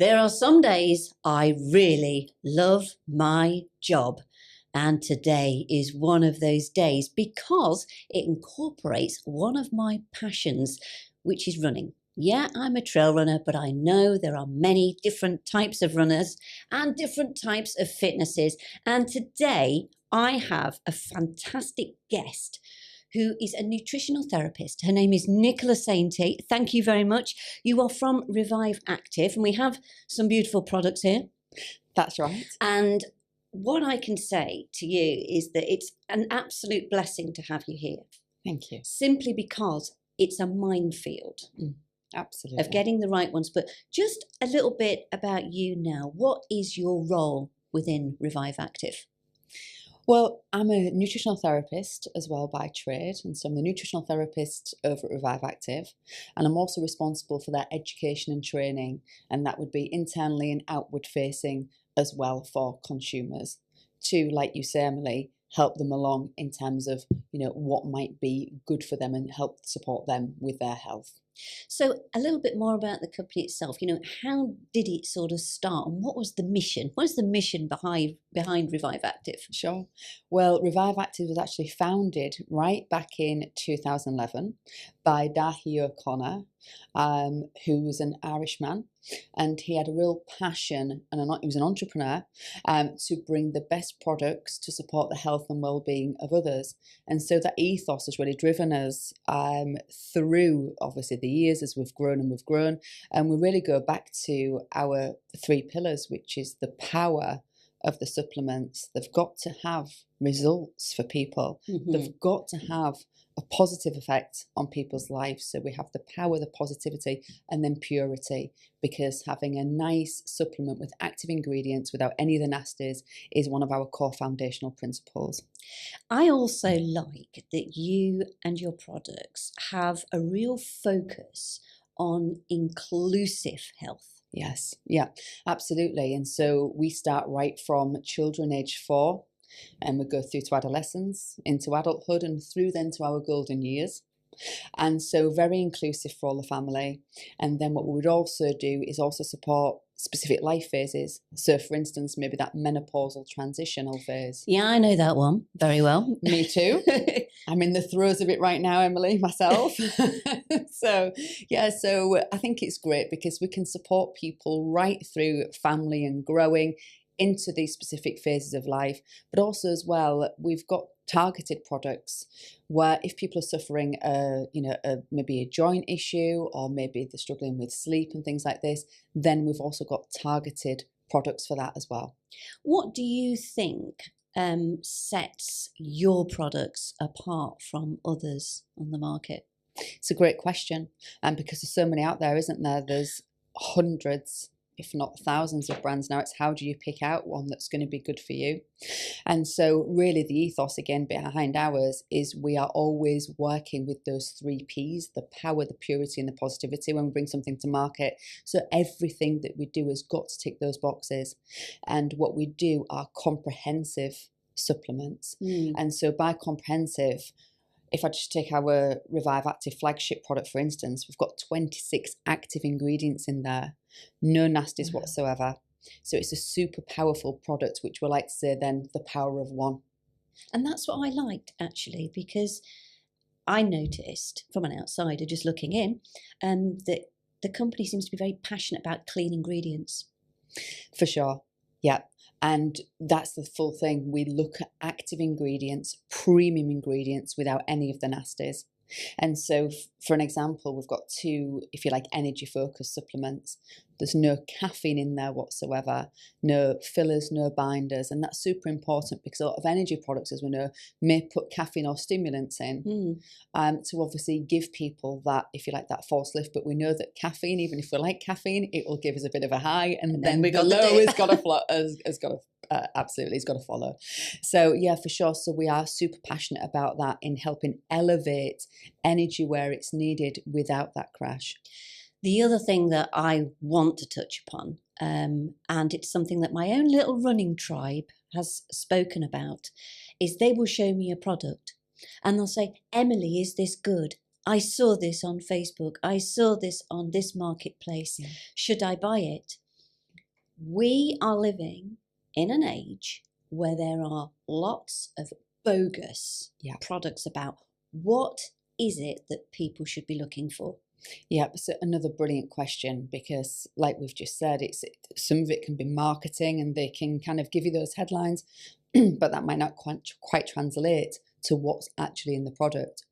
There are some days I really love my job. And today is one of those days because it incorporates one of my passions, which is running. Yeah, I'm a trail runner, but I know there are many different types of runners and different types of fitnesses. And today I have a fantastic guest who is a nutritional therapist. Her name is Nicola Sainty. Thank you very much. You are from Revive Active, and we have some beautiful products here. That's right. And what I can say to you is that it's an absolute blessing to have you here. Thank you. Simply because it's a minefield. Absolutely. Of getting the right ones. But just a little bit about you now. What is your role within Revive Active? Well, I'm a nutritional therapist as well by trade, and so I'm the nutritional therapist over at Revive Active, and I'm also responsible for their education and training, and that would be internally and outward facing as well for consumers to, like you say, Emily, help them along in terms of, what might be good for them and help support them with their health. So a little bit more about the company itself. How did it sort of start, and what was the mission? What is the mission behind Revive Active? Sure. Well, Revive Active was actually founded right back in 2011 by Dahi O'Connor, who was an Irishman, and he had a real passion, and he was an entrepreneur, to bring the best products to support the health and well-being of others. And so that ethos has really driven us through, obviously, the years as we've grown. And we really go back to our 3 pillars, which is the power of the supplements. They've got to have results for people. Mm-hmm. They've got to have a positive effect on people's lives. So we have the power, the positivity, and then purity, because having a nice supplement with active ingredients without any of the nasties is one of our core foundational principles. I also like that you and your products have a real focus on inclusive health. Yes, yeah, absolutely. And so we start right from children age 4, and we go through to adolescence, into adulthood, and through then to our golden years. And so very inclusive for all the family. And then what we would also do is also support specific life phases. So for instance, maybe that menopausal transitional phase. Yeah, I know that one very well. Me too. I'm in the throes of it right now, Emily, myself. So I think it's great because we can support people right through family and growing into these specific phases of life. But also as well, we've got targeted products where if people are suffering maybe a joint issue, or maybe they're struggling with sleep and things like this, then we've also got targeted products for that as well. What do you think sets your products apart from others on the market? It's a great question, and because there's so many out there, isn't there? There's hundreds, if not thousands of brands now. It's how do you pick out one that's going to be good for you? And so really the ethos again behind ours is we are always working with those 3 Ps, the power, the purity, and the positivity when we bring something to market. So everything that we do has got to tick those boxes. And what we do are comprehensive supplements. And so by comprehensive, if I just take our Revive Active flagship product, for instance, we've got 26 active ingredients in there, no nasties whatsoever. So it's a super powerful product, which we like to say then the power of one. And that's what I liked, actually, because I noticed from an outsider just looking in that the company seems to be very passionate about clean ingredients. For sure. Yeah. And that's the full thing. We look at active ingredients, premium ingredients without any of the nasties. And so for an example, we've got 2, if you like, energy focused supplements. There's no caffeine in there whatsoever, no fillers, no binders. And that's super important because a lot of energy products, as we know, may put caffeine or stimulants in to obviously give people that, if you like, that false lift. But we know that caffeine, even if we like caffeine, it will give us a bit of a high, and then we the low has got to absolutely, it's got to follow. So yeah, for sure. So we are super passionate about that in helping elevate energy where it's needed without that crash. The other thing that I want to touch upon, and it's something that my own little running tribe has spoken about, is they will show me a product and they'll say, Emily, is this good? I saw this on Facebook. I saw this on this marketplace. Should I buy it? We are living in an age where there are lots of bogus products about. What is it that people should be looking for? Yeah, so another brilliant question, because like we've just said, it's some of it can be marketing and they can kind of give you those headlines, but that might not quite translate to what's actually in the product.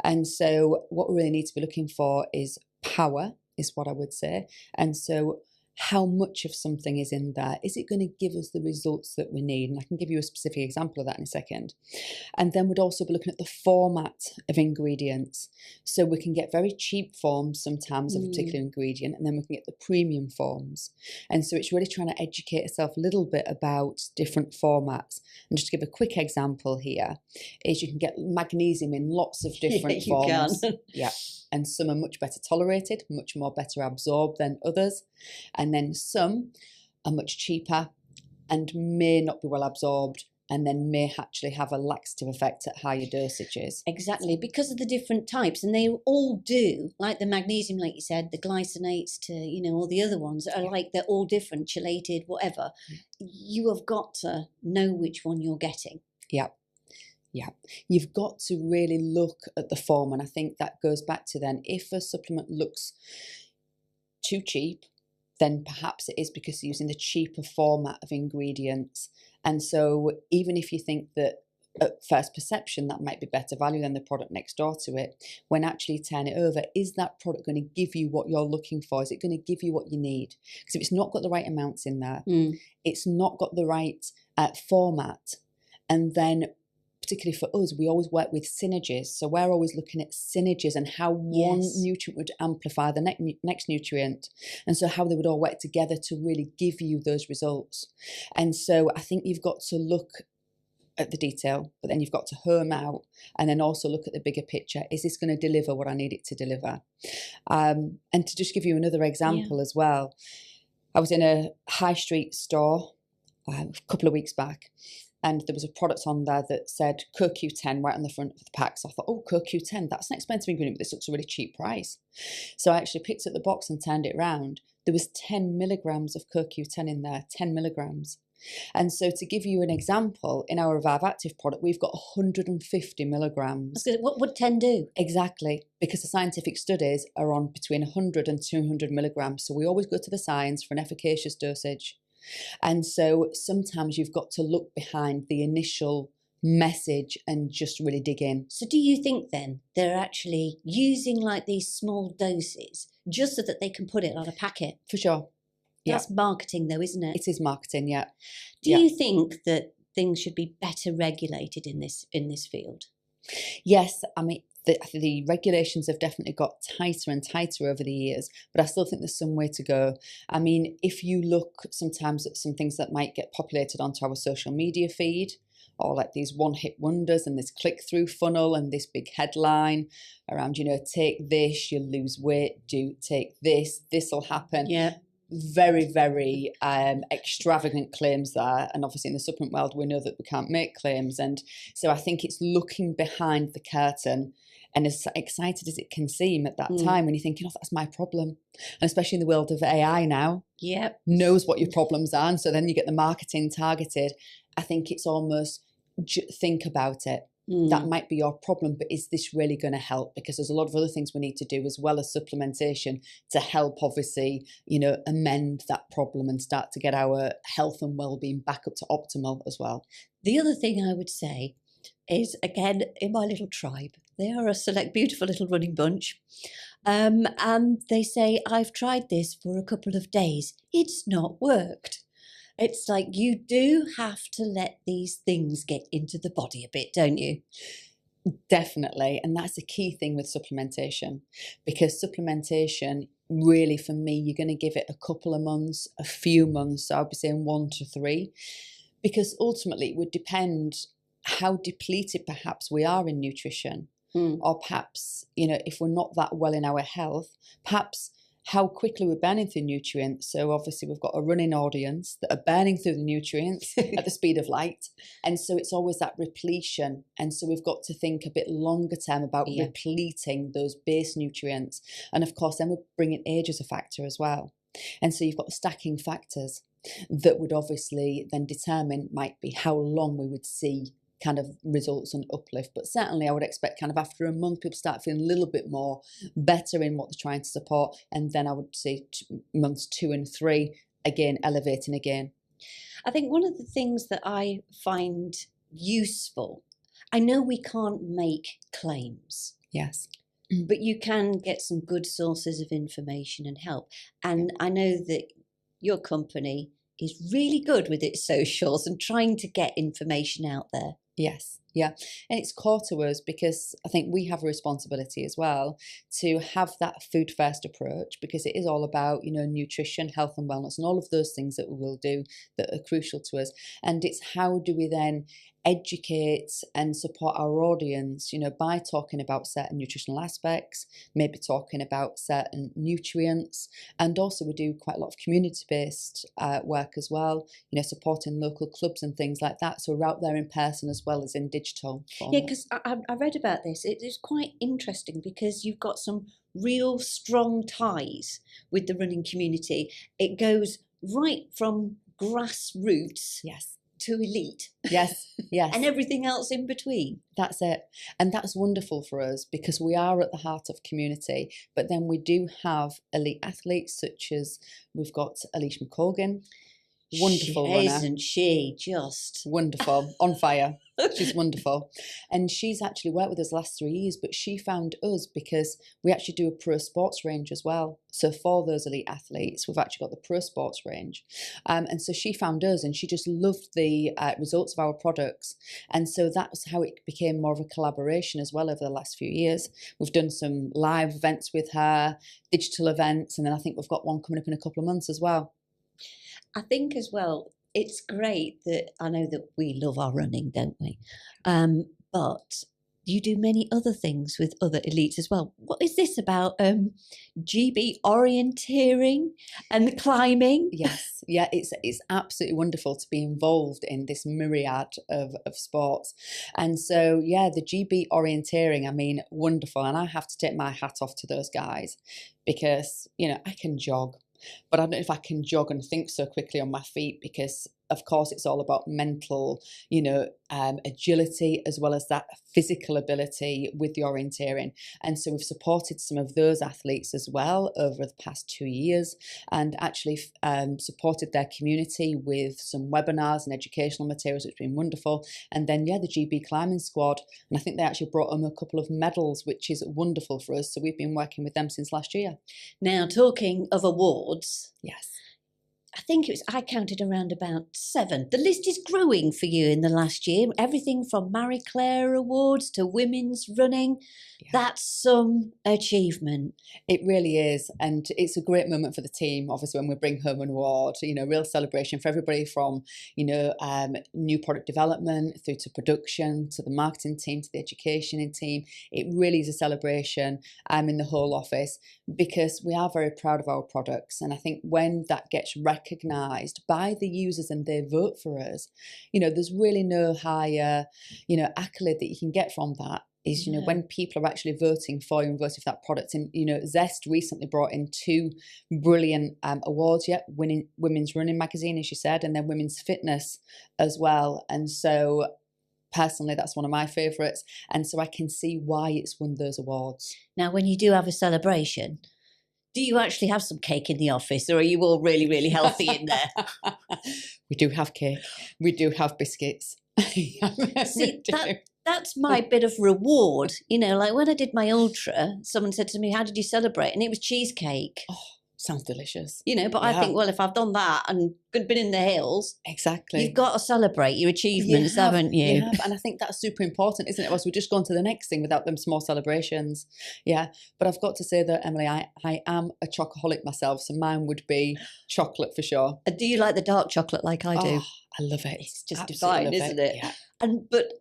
And so what we really need to be looking for is power, is what I would say. And so how much of something is in there? Is it going to give us the results that we need? And I can give you a specific example of that in a second. And then we'd also be looking at the format of ingredients. So we can get very cheap forms sometimes of a particular ingredient, and then we can get the premium forms. And so it's really trying to educate yourself a little bit about different formats. And just to give a quick example here, is you can get magnesium in lots of different forms. Yeah. And some are much better tolerated, much more better absorbed than others. And then some are much cheaper and may not be well absorbed, and then may actually have a laxative effect at higher dosages. Exactly, because of the different types. And they all do, like the magnesium, like you said, the glycinates to, all the other ones are like, they're all different, chelated, whatever. You have got to know which one you're getting. Yeah. Yeah, you've got to really look at the form. And I think that goes back to then, if a supplement looks too cheap, then perhaps it is because you're using the cheaper format of ingredients. And so even if you think that at first perception that might be better value than the product next door to it, when actually turn it over, is that product going to give you what you're looking for? Is it going to give you what you need? Because if it's not got the right amounts in there, it's not got the right format, and then particularly for us, we always work with synergies. So we're always looking at synergies and how one nutrient would amplify the next nutrient. And so how they would all work together to really give you those results. And so I think you've got to look at the detail, but then you've got to home out and then also look at the bigger picture. Is this going to deliver what I need it to deliver? And to just give you another example as well, I was in a high street store a couple of weeks back, and there was a product on there that said CoQ10 right on the front of the pack. So I thought, oh, CoQ10, that's an expensive ingredient, but this looks a really cheap price. So I actually picked up the box and turned it around. There was 10 milligrams of CoQ10 in there, 10 milligrams. And so to give you an example, in our Revive Active product, we've got 150 milligrams. What would 10 do? Exactly, because the scientific studies are on between 100 and 200 milligrams. So we always go to the science for an efficacious dosage. And so sometimes you've got to look behind the initial message and just really dig in. So do you think then they're actually using like these small doses just so that they can put it on a packet? For sure. That's marketing though, isn't it? It is marketing, yeah. Do you think that things should be better regulated in this field? Yes, I mean, the regulations have definitely got tighter and tighter over the years, but I still think there's some way to go. I mean, if you look sometimes at some things that might get populated onto our social media feed, or like these one-hit wonders and this click-through funnel and this big headline around, take this, you'll lose weight, take this will happen. Yeah. Very, very extravagant claims there. And obviously in the supplement world, we know that we can't make claims. And so I think it's looking behind the curtain, and as excited as it can seem at that time when you're thinking, oh, that's my problem. And especially in the world of AI now, knows what your problems are. And so then you get the marketing targeted. I think it's almost think about it. That might be your problem, but is this really going to help? Because there's a lot of other things we need to do as well as supplementation to help, obviously, amend that problem and start to get our health and well-being back up to optimal as well. The other thing I would say is, again, in my little tribe, they are a select, beautiful little running bunch. And they say, I've tried this for a couple of days. It's not worked. It's like you do have to let these things get into the body a bit, don't you? Definitely. And that's the key thing with supplementation, because supplementation, really, for me, you're going to give it a couple of months, a few months. So I'll be saying 1 to 3, because ultimately it would depend how depleted perhaps we are in nutrition, or perhaps, if we're not that well in our health, perhaps how quickly we're burning through nutrients. So obviously we've got a running audience that are burning through the nutrients at the speed of light. And so it's always that repletion. And so we've got to think a bit longer term about repleting those base nutrients. And of course, then we're bringing age as a factor as well. And so you've got the stacking factors. that would obviously then determine might be how long we would see kind of results and uplift. But certainly I would expect kind of after a month, people start feeling a little bit more better in what they're trying to support. And then I would say months 2 and 3, again, elevating again. I think one of the things that I find useful, I know we can't make claims. Yes. But you can get some good sources of information and help. And I know that your company is really good with its socials and trying to get information out there. Yes, yeah. And it's core to us because I think we have a responsibility as well to have that food first approach, because it is all about, nutrition, health and wellness and all of those things that we will do that are crucial to us. And it's how do we then educate and support our audience, by talking about certain nutritional aspects, maybe talking about certain nutrients. And also we do quite a lot of community-based work as well, supporting local clubs and things like that. So we're out there in person as well as in digital format. Yeah, because I read about this. It is quite interesting because you've got some real strong ties with the running community. It goes right from grassroots. Yes. To elite. Yes, yes. And everything else in between. That's it. And that's wonderful for us because we are at the heart of community. But then we do have elite athletes such as we've got Alicia McColgan, wonderful runner. Isn't she just wonderful, on fire. She's wonderful. And she's actually worked with us the last 3 years, but she found us because we actually do a pro sports range as well. So for those elite athletes, we've actually got the pro sports range. And so she found us and she just loved the results of our products. And so that's how it became more of a collaboration as well over the last few years. We've done some live events with her, digital events, and then I think we've got one coming up in a couple of months as well. I think as well, it's great that I know that we love our running, don't we? But you do many other things with other elites as well. What is this about GB orienteering and the climbing? Yes, yeah, it's absolutely wonderful to be involved in this myriad of sports. And so, yeah, the GB orienteering, I mean, wonderful. And I have to take my hat off to those guys because, I can jog. But I don't know if I can jog and think so quickly on my feet because, of course, it's all about mental, agility as well as that physical ability with the orienteering. And so we've supported some of those athletes as well over the past 2 years and actually supported their community with some webinars and educational materials, which has been wonderful. And then, the GB climbing squad. And I think they actually brought them a couple of medals, which is wonderful for us. So we've been working with them since last year. Now, talking of awards. Yes. I counted around about 7. The list is growing for you in the last year. Everything from Marie Claire Awards to women's running. Yeah. That's some achievement. It really is. And it's a great moment for the team, obviously, when we bring home an award, real celebration for everybody from, new product development through to production, to the marketing team, to the education team. It really is a celebration in the whole office because we are very proud of our products. And I think when that gets recognised by the users and they vote for us, there's really no higher, accolade that you can get from that. Is, when people are actually voting for you and voting for that product. And, Zest recently brought in 2 brilliant awards, winning Women's Running Magazine, as you said, and then Women's Fitness as well. And so personally, that's one of my favourites. And so I can see why it's won those awards. Now, when you do have a celebration, do you actually have some cake in the office or are you all really, really healthy in there? We do have cake. We do have biscuits. See, that's my bit of reward. Like when I did my ultra, someone said to me, how did you celebrate? And it was cheesecake. Oh, sounds delicious. But I think, well, if I've done that and been in the hills. Exactly. You've got to celebrate your achievements, haven't you? You have. And I think that's super important, isn't it? Else we just go on to the next thing without them small celebrations. Yeah. But I've got to say that, Emily, I am a chocoholic myself. So mine would be chocolate for sure. Do you like the dark chocolate like I do? Oh, I love it. It's just divine, isn't it? Yeah. But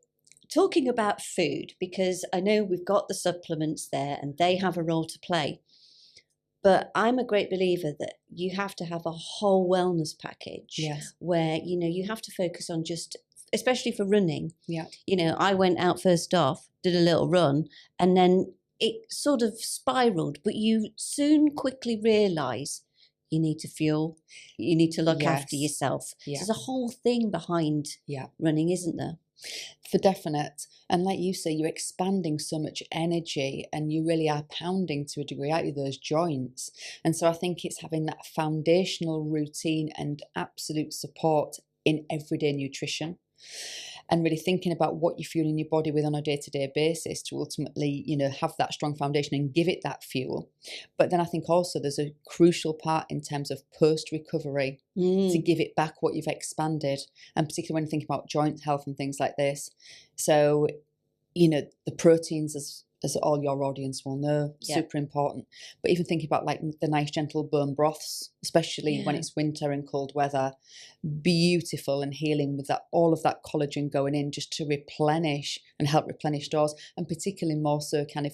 talking about food, because I know we've got the supplements there and they have a role to play. But I'm a great believer that you have to have a whole wellness package. Yes. Where, you have to focus on just, especially for running. Yeah. I went out first off, did a little run, and then it sort of spiraled. But you soon quickly realise you need to fuel, you need to look after Yes. yourself. Yeah. There's a whole thing behind running, isn't there? For definite. And like you say, you're expanding so much energy and you really are pounding to a degree out of those joints. And so I think it's having that foundational routine and absolute support in everyday nutrition. And really thinking about what you're fueling your body with on a day-to-day basis to ultimately, have that strong foundation and give it that fuel. But then I think also there's a crucial part in terms of post-recovery to give it back what you've expanded, and particularly when you think about joint health and things like this. So, the proteins, as all your audience will know, super important. But even thinking about like the nice gentle bone broths, especially when it's winter and cold weather, beautiful and healing with that, all of that collagen going in just to replenish and help replenish stores, and particularly more so kind of,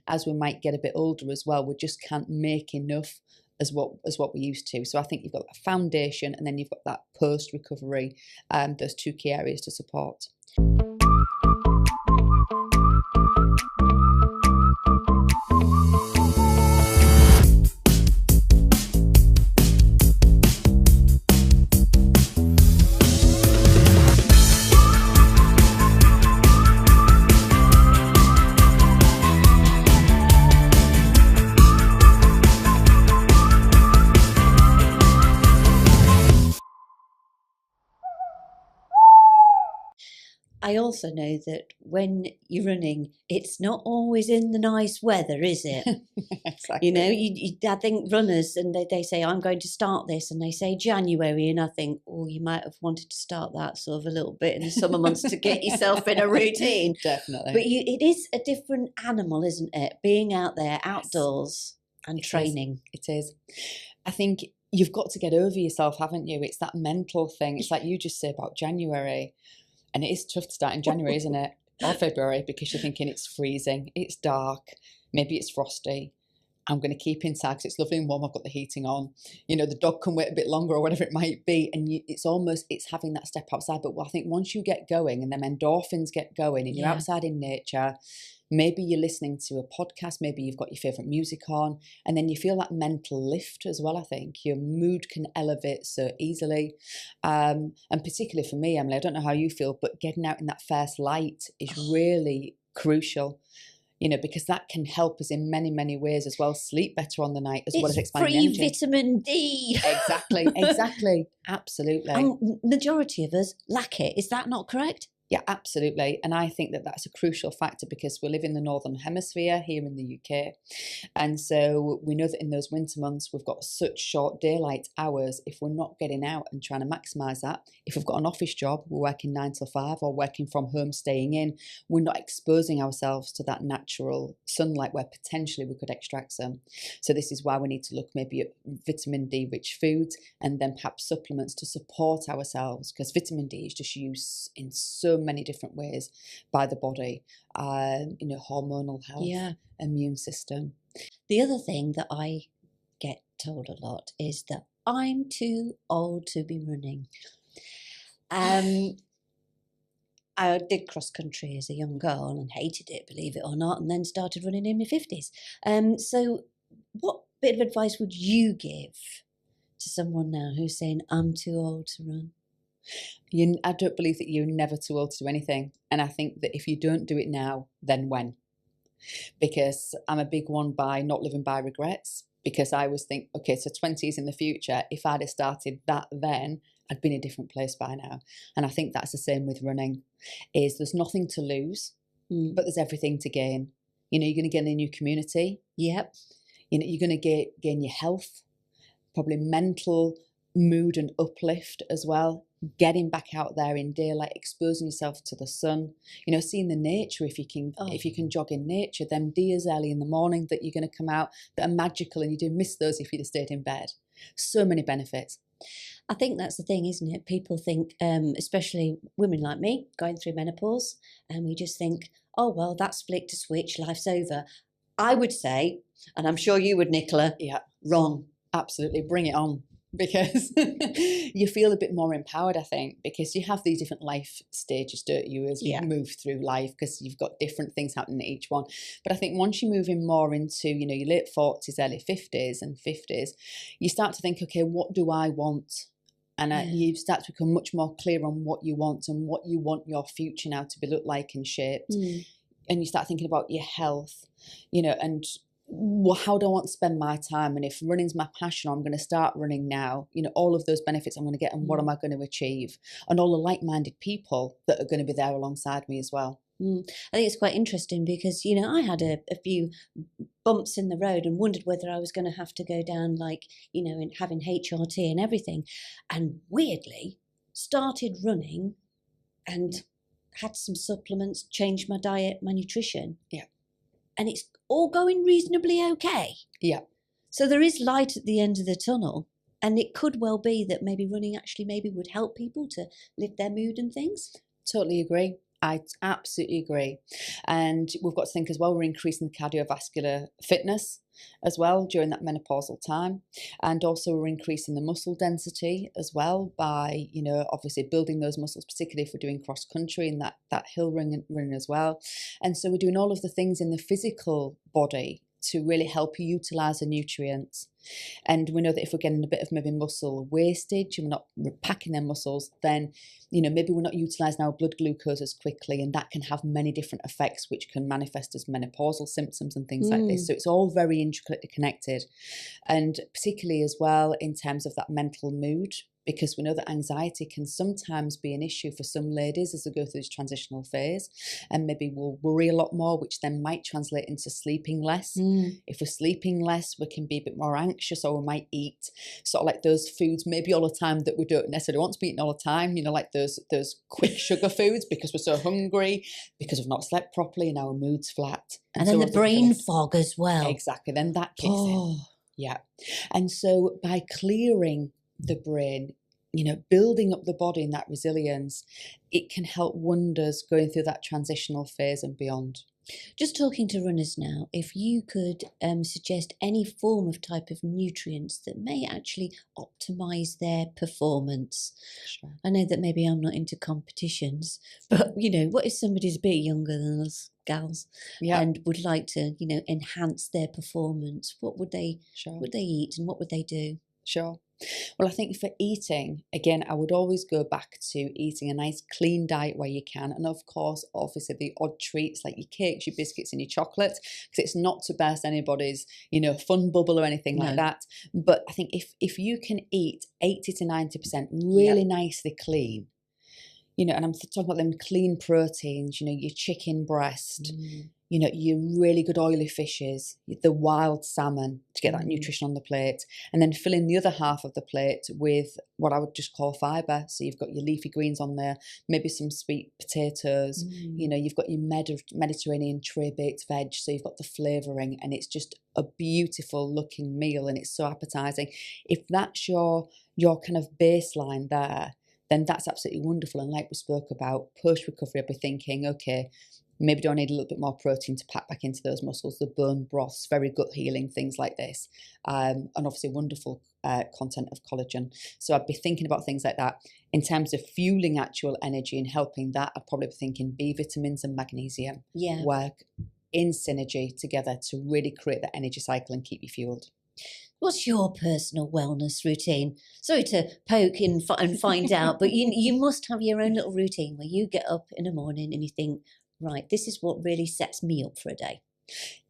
as we might get a bit older as well, we just can't make enough as what we used to. So I think you've got a foundation and then you've got that post recovery, those two key areas to support. I also know that when you're running, it's not always in the nice weather, is it? Exactly. I think runners, and they say, I'm going to start this, and they say January, and I think, you might have wanted to start that sort of a little bit in the summer months to get yourself in a routine. Definitely. But it is a different animal, isn't it? Being out there, outdoors, and training. It is. I think you've got to get over yourself, haven't you? It's that mental thing. It's like you just say about January. And it is tough to start in January, isn't it? Or February, because you're thinking it's freezing, it's dark, maybe it's frosty. I'm going to keep inside because it's lovely and warm. I've got the heating on. The dog can wait a bit longer or whatever it might be. And it's having that step outside. But I think once you get going and them endorphins get going and you're outside in nature, maybe you're listening to a podcast, maybe you've got your favourite music on, and then you feel that mental lift as well, I think. Your mood can elevate so easily. And particularly for me, Emily, I don't know how you feel, but getting out in that first light is really crucial. Because that can help us in many, many ways as well. Sleep better on the night as well as expanding energy. Free vitamin D. Exactly. Absolutely. And majority of us lack it. Is that not correct? Yeah, absolutely. And I think that that's a crucial factor because we live in the Northern Hemisphere here in the UK. And so we know that in those winter months, we've got such short daylight hours. If we're not getting out and trying to maximise that, if we've got an office job, we're working 9 till 5 or working from home, staying in, we're not exposing ourselves to that natural sunlight where potentially we could extract some. So this is why we need to look maybe at vitamin D rich foods and then perhaps supplements to support ourselves, because vitamin D is just used in so many different ways by the body, hormonal health, immune system. The other thing that I get told a lot is that I'm too old to be running. I did cross country as a young girl and hated it, believe it or not, and then started running in my 50s. So what bit of advice would you give to someone now who's saying, I'm too old to run? I don't believe that you're never too old to do anything. And I think that if you don't do it now, then when? Because I'm a big one by not living by regrets, because I always think, okay, so 20s in the future, if I'd have started that then, I'd be in a different place by now. And I think that's the same with running, is there's nothing to lose, but there's everything to gain. You're going to gain a new community. Yep. You're going to gain your health, probably mental mood and uplift as well. Getting back out there in daylight, exposing yourself to the sun, seeing the nature. If you can jog in nature, them deers early in the morning that you're going to come out that are magical, and you do miss those if you'd have stayed in bed. So many benefits. I think that's the thing, isn't it? People think, especially women like me, going through menopause, and we just think, oh, well, that's flicked a switch, life's over. I would say, and I'm sure you would, Nicola, wrong. Absolutely. Bring it on. because you feel a bit more empowered, I think, because you have these different life stages, don't you, as you move through life, because you've got different things happening at each one. But I think once you move in more into, you know, your late 40s, early 50s and 50s, you start to think, okay, what do I want? And you start to become much more clear on what you want and what you want your future now to be look like and shaped. And you start thinking about your health, you know, and how do I want to spend my time? And if running's my passion, I'm going to start running now. You know, all of those benefits I'm going to get, and what am I going to achieve? And all the like-minded people that are going to be there alongside me as well. I think it's quite interesting because, you know, I had a few bumps in the road and wondered whether I was going to have to go down, like, you know, in having HRT and everything. And weirdly, started running and had some supplements, changed my diet, my nutrition. And it's all going reasonably okay. So there is light at the end of the tunnel. And it could well be that maybe running actually maybe would help people to lift their mood and things. Totally agree. I absolutely agree. And we've got to think as well, we're increasing the cardiovascular fitness as well during that menopausal time. And also we're increasing the muscle density as well by, you know, obviously building those muscles, particularly if we're doing cross country and that hill running as well. And so we're doing all of the things in the physical body to really help you utilize the nutrients. And we know that if we're getting a bit of maybe muscle wastage and we're not repacking their muscles, then, you know, maybe we're not utilizing our blood glucose as quickly, and that can have many different effects which can manifest as menopausal symptoms and things like this. So it's all very intricately connected, and particularly as well in terms of that mental mood, because we know that anxiety can sometimes be an issue for some ladies as they go through this transitional phase, and maybe we'll worry a lot more, which then might translate into sleeping less. If we're sleeping less, we can be a bit more anxious, or we might eat sort of like those foods maybe all the time that we don't necessarily want to be eating all the time, you know, like those quick sugar foods, because we're so hungry, because we've not slept properly and our mood's flat. And then so the brain fog as well. Exactly, then that kicks in. And so by clearing the brain, you know, building up the body and that resilience, it can help wonders going through that transitional phase and beyond. Just talking to runners now, if you could suggest any form of type of nutrients that may actually optimize their performance. I know that maybe I'm not into competitions, but, you know, what if somebody's a bit younger than us gals and would like to, you know, enhance their performance? What would they eat and what would they do? Well, I think for eating, again, I would always go back to eating a nice clean diet where you can. And of course, obviously the odd treats like your cakes, your biscuits and your chocolate, because it's not to burst anybody's, you know, fun bubble or anything like that. But I think if you can eat 80 to 90% really nicely clean, you know, and I'm talking about them clean proteins, you know, your chicken breast, you know, your really good oily fishes, the wild salmon to get that nutrition on the plate, and then filling the other half of the plate with what I would just call fibre. So you've got your leafy greens on there, maybe some sweet potatoes, you know, you've got your Mediterranean tray-baked veg, so you've got the flavouring, and it's just a beautiful looking meal, and it's so appetising. If that's your kind of baseline there, then that's absolutely wonderful. And like we spoke about, post-recovery, I'll be thinking, okay, maybe do I need a little bit more protein to pack back into those muscles, the bone broths, very gut healing, things like this. And obviously wonderful content of collagen. So I'd be thinking about things like that. In terms of fueling actual energy and helping that, I'd probably be thinking B vitamins and magnesium work in synergy together to really create that energy cycle and keep you fueled. What's your personal wellness routine? Sorry to poke in and find out, but you must have your own little routine where you get up in the morning and you think, right, this is what really sets me up for a day.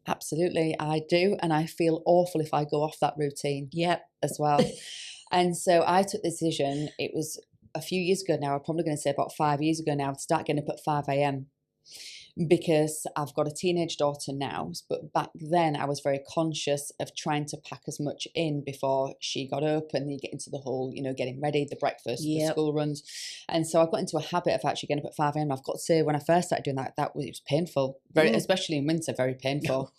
Absolutely, I do. And I feel awful if I go off that routine as well. And so I took the decision, it was a few years ago now, I'm probably going to say about 5 years ago now, to start getting up at 5 a.m. because I've got a teenage daughter now, but back then I was very conscious of trying to pack as much in before she got up, and you get into the whole, you know, getting ready, the breakfast, the school runs. And so I got into a habit of actually getting up at 5 a.m. I've got to say, when I first started doing that, it was painful, very, especially in winter, very painful.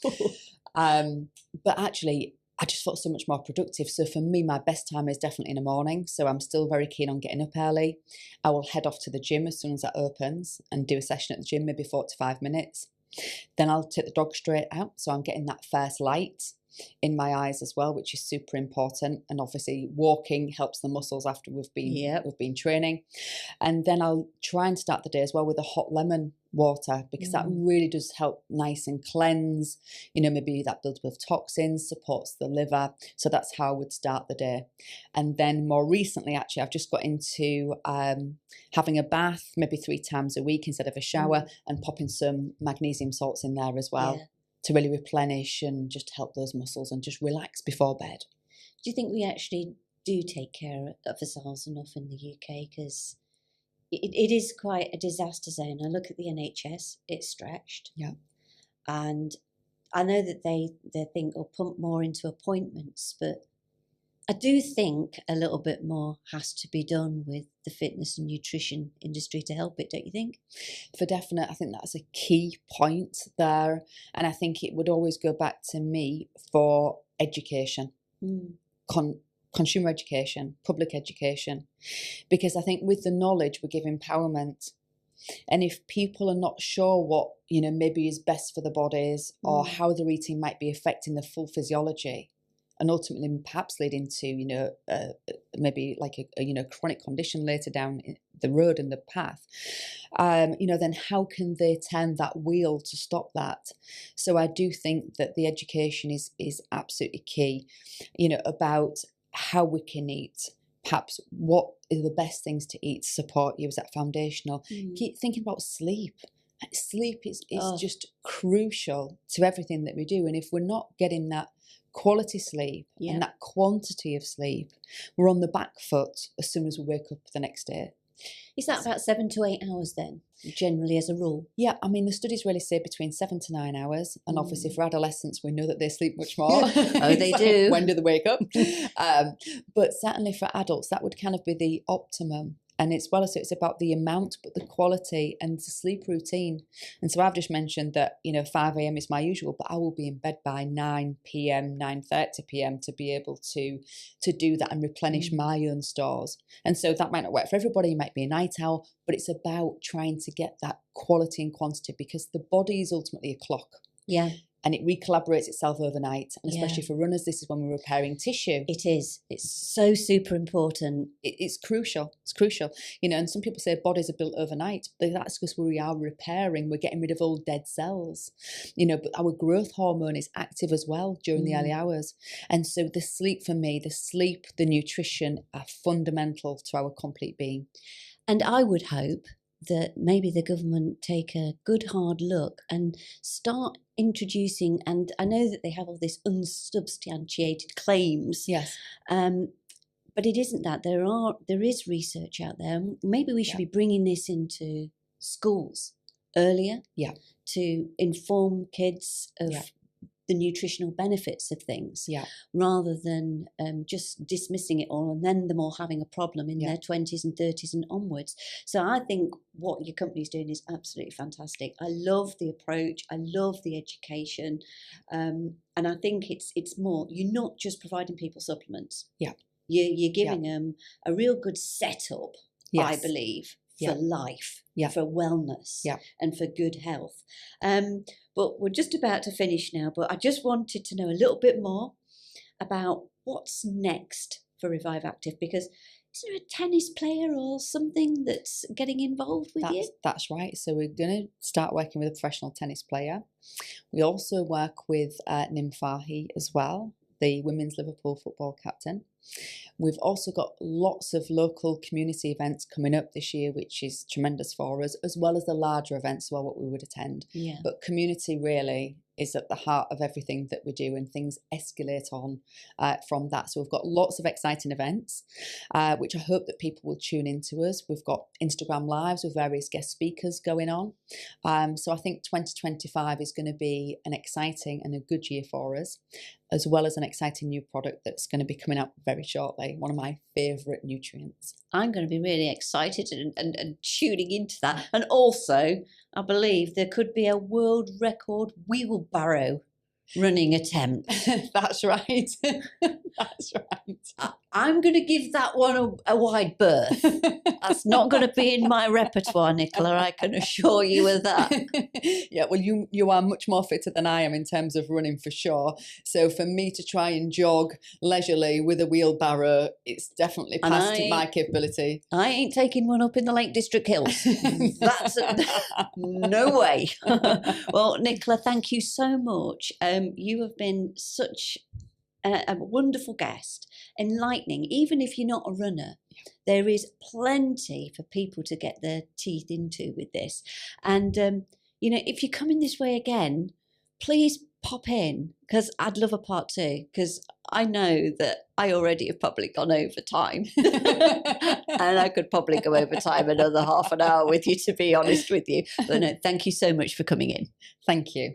But actually, I just felt so much more productive. So for me, my best time is definitely in the morning. So I'm still very keen on getting up early. I will head off to the gym as soon as that opens and do a session at the gym, maybe 45 minutes. Then I'll take the dog straight out. So I'm getting that first light. in my eyes as well, which is super important. And obviously walking helps the muscles after we've been training. And then I'll try and start the day as well with a hot lemon water, because that really does help nice and cleanse, maybe that builds with toxins, supports the liver. So that's how I would start the day. And then more recently, actually, I've just got into having a bath maybe 3 times a week instead of a shower, and popping some magnesium salts in there as well to really replenish and just help those muscles and just relax before bed. Do you think we actually do take care of ourselves enough in the UK? Because it is quite a disaster zone. I look at the NHS, it's stretched. Yeah. And I know that they think they'll pump more into appointments, but I do think a little bit more has to be done with the fitness and nutrition industry to help it, don't you think? For definite, I think that's a key point there. And I think it would always go back to me for education. Consumer education, public education, because I think with the knowledge we give empowerment. And if people are not sure what, maybe is best for the bodies or how their eating might be affecting the full physiology, and ultimately perhaps leading to, maybe like a chronic condition later down the road and the path, then how can they turn that wheel to stop that? So I do think that the education is absolutely key, about how we can eat, perhaps what are the best things to eat to support you. Is that foundational? Keep thinking about sleep. Sleep is just crucial to everything that we do. And if we're not getting that quality sleep and that quantity of sleep, we're on the back foot as soon as we wake up the next day. Is that about 7 to 8 hours then, generally as a rule? Yeah, I mean, the studies really say between 7 to 9 hours. And obviously for adolescents, we know that they sleep much more. Oh, they do. When do they wake up? But certainly for adults, that would kind of be the optimum. And it's it's about the amount, but the quality and the sleep routine. And so I've just mentioned that, 5 a.m. is my usual, but I will be in bed by 9 p.m., 9:30 p.m. to be able to do that and replenish my own stores. And so that might not work for everybody. You might be a night owl, but it's about trying to get that quality and quantity, because the body is ultimately a clock. Yeah. And it recalibrates itself overnight. And especially for runners, this is when we're repairing tissue. It is. It's so super important. It's crucial. It's crucial. And some people say bodies are built overnight. But that's because we are repairing. We're getting rid of old dead cells. But our growth hormone is active as well during the early hours. And so the sleep for me, the nutrition are fundamental to our complete being. And I would hope that maybe the government take a good hard look and start introducing, and I know that they have all this unsubstantiated claims. Yes. But it isn't that. There is research out there. Maybe we should be bringing this into schools earlier to inform kids of the nutritional benefits of things, rather than just dismissing it all and then them all having a problem in their 20s and 30s and onwards. So I think what your company's doing is absolutely fantastic. I love the approach. I love the education. And I think it's more, you're not just providing people supplements. Yeah. You're giving them a real good setup, I believe, for life, for wellness, and for good health. But we're just about to finish now, but I just wanted to know a little bit more about what's next for Revive Active, because is there a tennis player or something that's getting involved with you? That's right. So we're going to start working with a professional tennis player. We also work with Nim Fahy as well, the women's Liverpool football captain. We've also got lots of local community events coming up this year, which is tremendous for us, as well as the larger events, well, what we would attend. Yeah. But community really is at the heart of everything that we do, and things escalate on from that. So we've got lots of exciting events, which I hope that people will tune into us. We've got Instagram Lives with various guest speakers going on. So I think 2025 is going to be an exciting and a good year for us, as well as an exciting new product that's going to be coming out very shortly, one of my favourite nutrients. I'm going to be really excited and tuning into that. And also, I believe there could be a world record wheelbarrow running attempt. That's right. That's right. I'm going to give that one a wide berth. That's not going to be in my repertoire, Nicola. I can assure you of that. Yeah, well, you are much more fitter than I am in terms of running for sure. So for me to try and jog leisurely with a wheelbarrow, it's definitely past my capability. I ain't taking one up in the Lake District Hills. That's no way. Well, Nicola, thank you so much. You have been such a wonderful guest, enlightening. Even if you're not a runner, there is plenty for people to get their teeth into with this. And, if you're coming this way again, please pop in, because I'd love a part 2, because I know that I already have probably gone over time. And I could probably go over time another half an hour with you, to be honest with you. But no, thank you so much for coming in. Thank you.